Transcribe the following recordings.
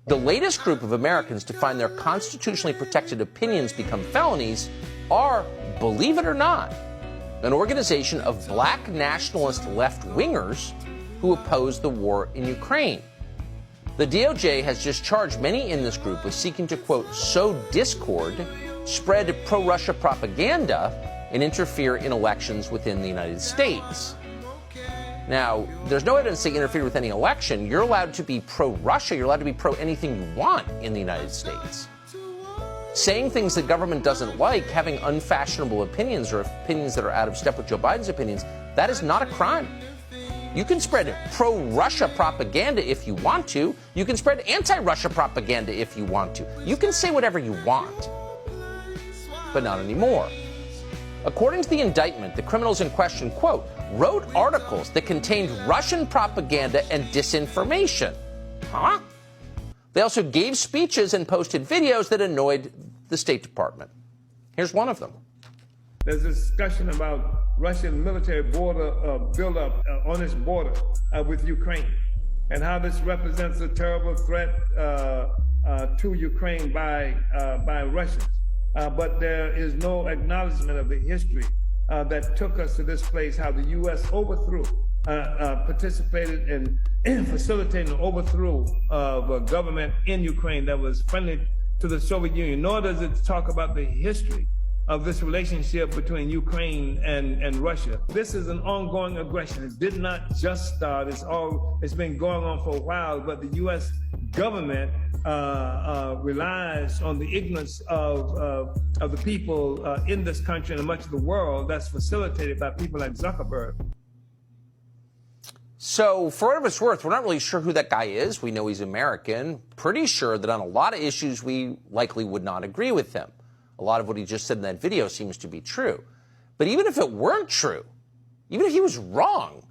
The latest group of Americans to find their constitutionally protected opinions become felonies are, believe it or not, an organization of black nationalist left-wingers who oppose the war in Ukraine. The DOJ has just charged many in this group with seeking to, quote, sow discord, spread pro-Russia propaganda, and interfere in elections within the United States. Now, there's no evidence they interfered with any election. You're allowed to be pro-Russia. You're allowed to be pro-anything you want in the United States. Saying things the government doesn't like, having unfashionable opinions or opinions that are out of step with Joe Biden's opinions, that is not a crime. You can spread pro-Russia propaganda if you want to. You can spread anti-Russia propaganda if you want to. You can say whatever you want, but not anymore. According to the indictment, the criminals in question, quote, wrote articles that contained Russian propaganda and disinformation. Huh? They also gave speeches and posted videos that annoyed the State Department. Here's one of them. There's a discussion about Russian military border buildup on its border with Ukraine, and how this represents a terrible threat to Ukraine by Russians. But there is no acknowledgement of the history that took us to this place, how the U.S. overthrew, participated in facilitating the overthrow of a government in Ukraine that was friendly to the Soviet Union. Nor does it talk about the history of this relationship between Ukraine and Russia. This is an ongoing aggression. It did not just start. It's been going on for a while, but the U.S. government relies on the ignorance of the people in this country and much of the world that's facilitated by people like Zuckerberg. So, for whatever it's worth, we're not really sure who that guy is. We know he's American. Pretty sure that on a lot of issues we likely would not agree with him. A lot of what he just said in that video seems to be true. But even if it weren't true, even if he was wrong,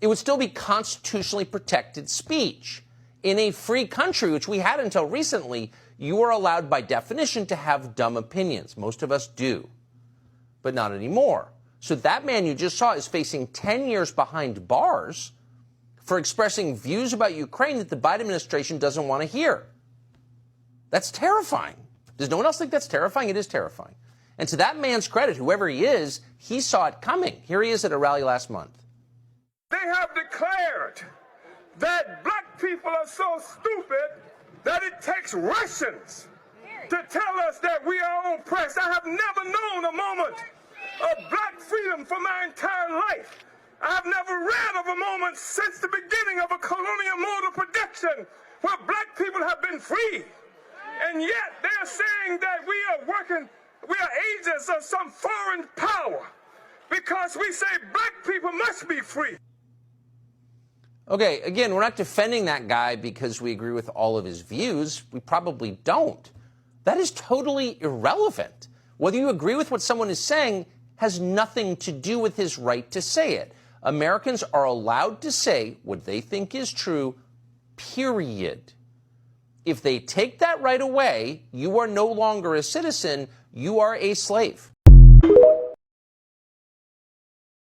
it would still be constitutionally protected speech. In a free country, which we had until recently, you are allowed by definition to have dumb opinions. Most of us do, but not anymore. So that man you just saw is facing 10 years behind bars for expressing views about Ukraine that the Biden administration doesn't want to hear. That's terrifying. Does no one else think that's terrifying? It is terrifying. And to that man's credit, whoever he is, he saw it coming. Here he is at a rally last month. They have declared that black people are so stupid that it takes Russians to tell us that we are oppressed. I have never known a moment of black freedom for my entire life. I have never read of a moment since the beginning of a colonial mode of production where black people have been free. And yet they're saying that we are agents of some foreign power because we say black people must be free. Okay, again, we're not defending that guy because we agree with all of his views. We probably don't. That is totally irrelevant. Whether you agree with what someone is saying has nothing to do with his right to say it. Americans are allowed to say what they think is true, period. If they take that right away, you are no longer a citizen, you are a slave.